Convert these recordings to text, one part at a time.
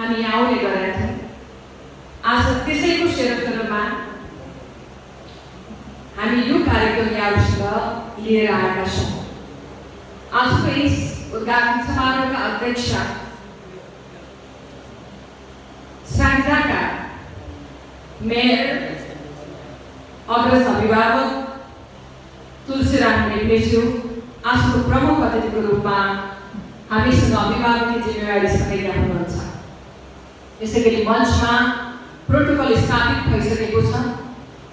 हामी आउने गरेका थियौँ। आज त्यसैको सेरोफेरोमा हामी यो कार्यक्रम यहाँसँग लिएर आएका छौँ। आजको यस उद्घाटन समारोहका अध्यक्ष स्याङ्जाका मेयर अग्रज अभिभावक तुलसीराम रेग्मीज्यू आजको प्रमुख अतिथिको रूपमा हामीसँग अभिभावकीय जिम्मेवारी हुनुहुन्छ। यसैगरी मञ्चमा प्रोटोकल स्थापित भइसकेको छ।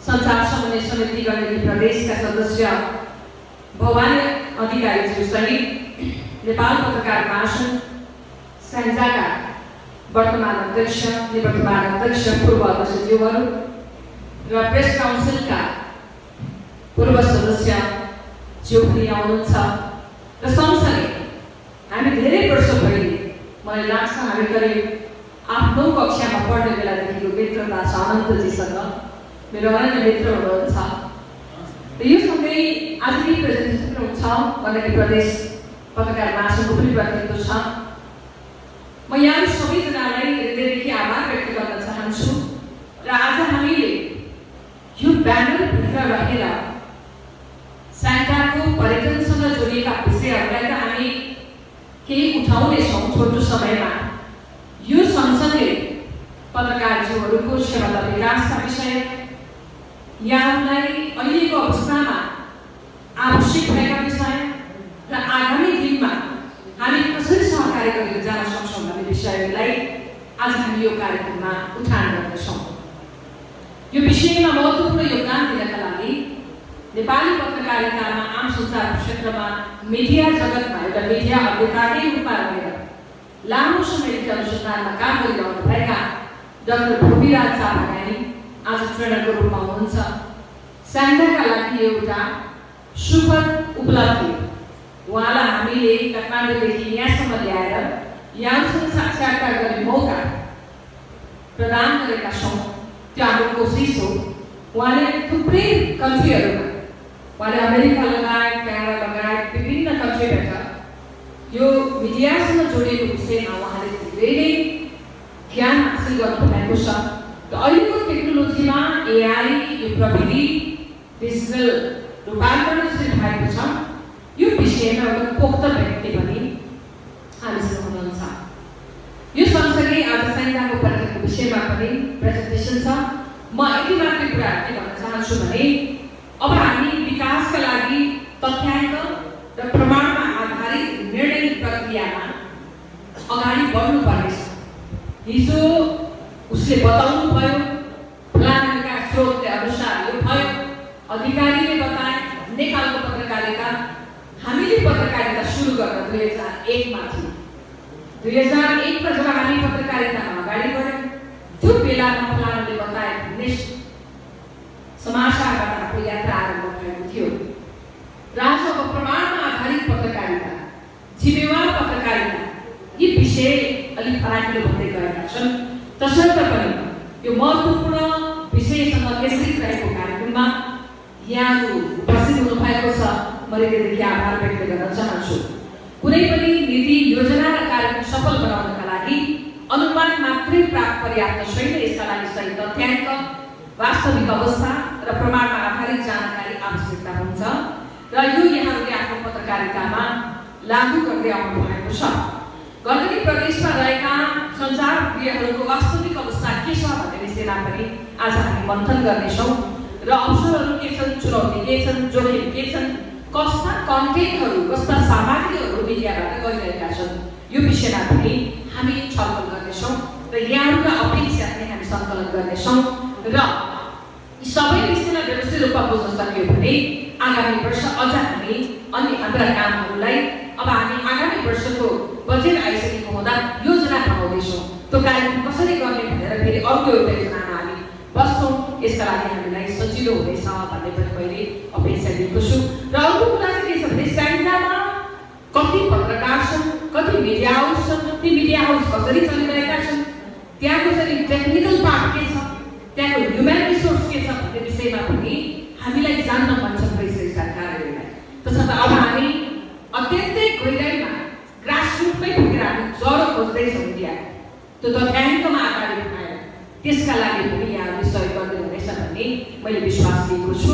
सञ्चार समन्वय समिति गण्डकी प्रदेशका सदस्य भवानी अधिकारीज्यू सहित नेपाल पत्रकार महासंघ स्याङ्जाका वर्तमान अध्यक्ष, निवर्तमान अध्यक्ष, पूर्व अध्यक्षज्यूहरू र प्रेस काउन्सिलका पूर्व सदस्य जो पनि आउनुहुन्छ र सँगसँगै हामी धेरै वर्ष पहिले मलाई लाग्छ हामी करिब 8-9 कक्षामा पढ्ने बेलादेखिको मित्रता छ अनन्तजीसँग। मेरो अन्य मित्र हुनुहुन्छ र यो सँगै आज के प्रेजेन्टेसन हुन्छ गण्डकी प्रदेश पत्रकार महासंघको पनि प्रतिनिधित्व छ। म यहाँ सबैजनालाई हृदयदेखि आभार व्यक्त गर्न चाहन्छु र आज हामीले यो ब्यानरभित्र रहेर स्याङ्जाको पर्यटनसँग जोडिएका विषयहरूलाई त हामी केही उठाउनेछौँ छोटो समयमा। यो सँगसँगै पत्रकारज्यूहरूको सेवा विकासका विषय, यहाँलाई अहिलेको अवस्थामा आवश्यक भएका विषय र आगामी दिनमा हामी कसरी सहकार्य गरेर जान सक्छौँ भन्ने विषयलाई आज हामी यो कार्यक्रममा उठान गर्नेछौँ। यो विषयमा महत्त्वपूर्ण योगदान दिनका लागि नेपाली पत्रकारितामा आम सञ्चार क्षेत्रमा मिडिया जगतमा एउटा मिडिया अभिनेताकै रूपमा रहेर लामो समयदेखि अनुसन्धानमा काम गरिरहनु भएका डाक्टर भूमिराज चापागाई आज ट्रेनरको रूपमा हुनुहुन्छ। स्याङ्जाका लागि एउटा सुखद उपलब्धि। उहाँलाई हामीले काठमाडौँदेखि यहाँसम्म ल्याएर यहाँसँग साक्षात्कार गर्ने मौका प्रदान गरेका छौँ। त्यो हाम्रो कोसिस हो। उहाँले थुप्रै कन्ट्रीहरूमा, उहाँले अमेरिका लगायत, क्यानाडा लगायत विभिन्न कन्ट्रीबाट यो मिडियासँग जोडिएको विषयमा उहाँले धेरै नै ज्ञान हासिल गर्नुभएको छ र अहिलेको टेक्नोलोजीमा एआई, यो प्रविधि, डिजिटल रूपान्तरण जसरी भएको छ यो विषयमा एउटा पोख्त व्यक्ति पनि हामीसँग हुनुहुन्छ। यो सँगसँगै आज स्याङ्जाको पर्यटनको विषयमा पनि प्रेजेन्टेसन छ। म यति मात्रै कुरा के भन्न चाहन्छु भने अब हामी विकासका लागि तथ्याङ्क र प्रमाणमा आधारित निर्णय प्रक्रियामा अगाडि बढ्नुपर्नेछ। हिजो उसले बताउनु भयो, फलानाका स्रोतले अनुसार यो भयो, अधिकारीले बताए भन्ने खालको पत्रकारिता हामीले पत्रकारिता सुरु गर्न 2001 मा थियो। 2001 मा जब हामी पत्रकारितामा अगाडि बढ्यौँ त्यो बेलामा फलानाले बताए भन्ने समाचारबाट हाम्रो यात्रा आरम्भ भएको थियो। र आज अब प्रमाणमा आधारित पत्रकारिता, जिम्मेवार पत्रकारिता यी विषय अलिक फराकिलो भन्दै गएका छन्। तसर्थ पनि यो महत्त्वपूर्ण विषयसँग केन्द्रित रहेको कार्यक्रममा यहाँहरू उपस्थित हुनुभएको छ। म हृदयदेखि आभार व्यक्त गर्न चाहन्छु। कुनै पनि नीति, योजना र कार्यक्रम सफल बनाउनका लागि अनुमान मात्रै पर्याप्त छैन। यसका लागि सही तथ्याङ्क, वास्तविक अवस्था र प्रमाणमा आधारित जानकारी आवश्यकता हुन्छ र यो यहाँहरूले आफ्नो पत्रकारितामा लागू गर्दै आउनु भएको छ। गण्डकी प्रदेशमा रहेका सञ्चार गृहहरूको वास्तविक अवस्था के छ भन्ने विषयमा पनि आज हामी मन्थन गर्नेछौँ र अवसरहरू के छन्, चुनौती के छन्, जोखिम के छन्, कस्ता कन्टेन्टहरू, कस्ता सामग्रीहरू मिडियाबाट गइरहेका छन् यो विषयमा पनि हामी छलफल गर्नेछौँ र यहाँहरूका अपेक्षा पनि हामी सङ्कलन गर्नेछौँ र यी सबै विषयलाई व्यवस्थित रूपमा बुझ्न सकियो भने आगामी वर्ष अझ हामी अन्य हाम्रा कामहरूलाई अब हामी आगामी वर्षको बजेट आइसकेको हुँदा योजना बनाउँदैछौँ। त्यो कार्यक्रम कसरी गर्ने भनेर फेरि अर्को एउटा योजनामा हामी बस्छौँ। यसका लागि हामीलाई सजिलो हुनेछ भन्ने पनि मैले अपेक्षा लिएको छु। र अर्को कुरा चाहिँ के छ भने स्याङ्जामा कति पत्रकार छन्, कति मिडिया हाउस छन्, ती मिडिया हाउस कसरी चलिरहेका छन्, त्यहाँको चाहिँ टेक्निकल पार्ट के छ, त्यहाँको ह्युमन रिसोर्स के छ भन्ने विषयमा पनि हामीलाई जान्न मन छ प्रेस कार्यालयलाई। त्यसर्थ अब हामी अत्यन्तै गहिराइमा ग्रासरुटमै पुगेर हामी जरो खोज्दैछौँ मिडिया। त्यो तथ्याङ्कमा अगाडि बढाएर त्यसका लागि पनि यहाँहरूले सहयोग गर्दै हुनेछ भन्ने मैले विश्वास दिएको छु।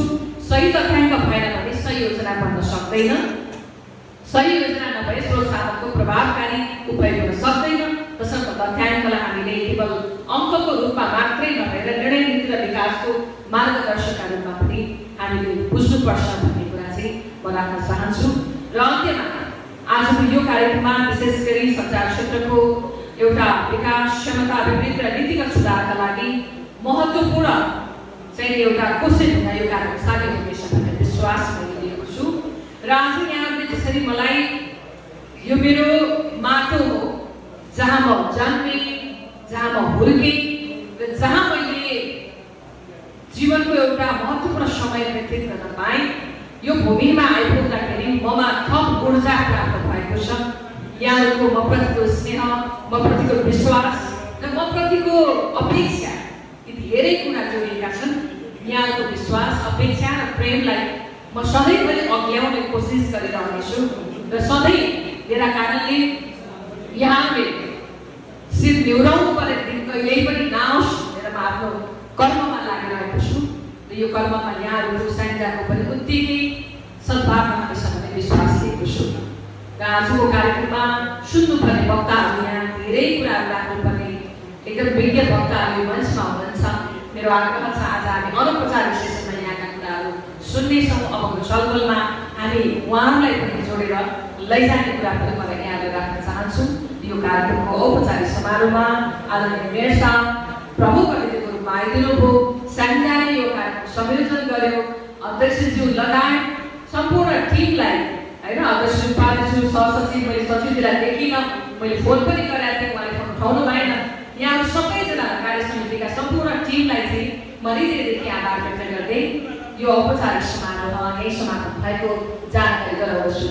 सही तथ्याङ्क भएन भने सही योजना बन्न सक्दैन, सही योजना नभए स्रोत साधनको प्रभावकारी उपयोग हुन सक्दैन। तसर्थ तथ्याङ्कलाई हामीले केवल अङ्कको रूपमा मात्रै नभएर निर्णय नीति र विकासको मार्गदर्शकका रूपमा पनि हामीले बुझ्नुपर्छ भन्ने कुरा चाहिँ म राख्न चाहन्छु। र अन्त्यमा आजको यो कार्यक्रममा विशेष गरी सञ्चार क्षेत्रको एउटा विकास, क्षमता अभिवृद्धि र नीतिगत सुधारका लागि महत्त्वपूर्ण चाहिँ एउटा कोसिस हुन यो कार्यक्रम साबित हुनेछ भन्ने विश्वास मैले लिएको छु। र आज यहाँहरूले जसरी मलाई यो मेरो माटो हो, जहाँ म जन्मेँ, जहाँ म हुर्केँ र जहाँ मैले जीवनको एउटा महत्त्वपूर्ण समय व्यतीत गर्न पाएँ, यो भूमिमा आइपुग्दाखेरि ममा थप ऊर्जा प्राप्त भएको छ। यहाँहरूको म प्रतिको स्नेह, म प्रतिको विश्वास र म प्रतिको अपेक्षा, यी धेरै कुरा जोडिएका छन्। यहाँको विश्वास, अपेक्षा र प्रेमलाई म सधैँभरि अघ्ल्याउने कोसिस गरिरहनेछु र सधैँ मेरा कारणले यहाँले सिर निहुराउनु पर्ने दिन कहिल्यै पनि नआओस् भनेर म आफ्नो कर्ममा लागिरहेको छु र यो कर्ममा यहाँहरूको साझाको पनि उत्तिकै सद्भावना हुनेछ भन्ने विश्वास लिएको छु। र आजको कार्यक्रममा सुन्नुपर्ने वक्ताहरू यहाँ धेरै कुराहरू राख्नुपर्ने एकदम विज्ञ वक्ताहरू यो मञ्चमा हुनुहुन्छ। मेरो आग्रह छ आज हामी अनौपचारिक विशेषमा यहाँका कुराहरू सुन्नेछौँ। अबको छलफलमा हामी उहाँहरूलाई पनि जोडेर लैजाने कुरा पनि मलाई यहाँले राख्न चाहन्छु। यो कार्यक्रमको औपचारिक समारोहमा आदरणीय मेयर साहब प्रमुख अतिथिको रूपमा आइदिनुभयो, संज्ञाले यो कार्यक्रम संयोजन गर्यो, अध्यक्षज्यू लगायत सम्पूर्ण टिमलाई होइन, अध्यक्ष उपाध्यक्ष, सहसचिव, मैले सचिवजीलाई देखिनँ, मैले फोन पनि गरेको थिएँ, उहाँले फोन उठाउनु भएन। यहाँहरू सबैजना कार्य समितिका सम्पूर्ण टिमलाई चाहिँ म हृदयदेखि आभार व्यक्त गर्दै यो औपचारिक समारोह यही समापन भएको जानकारी गराउँछु।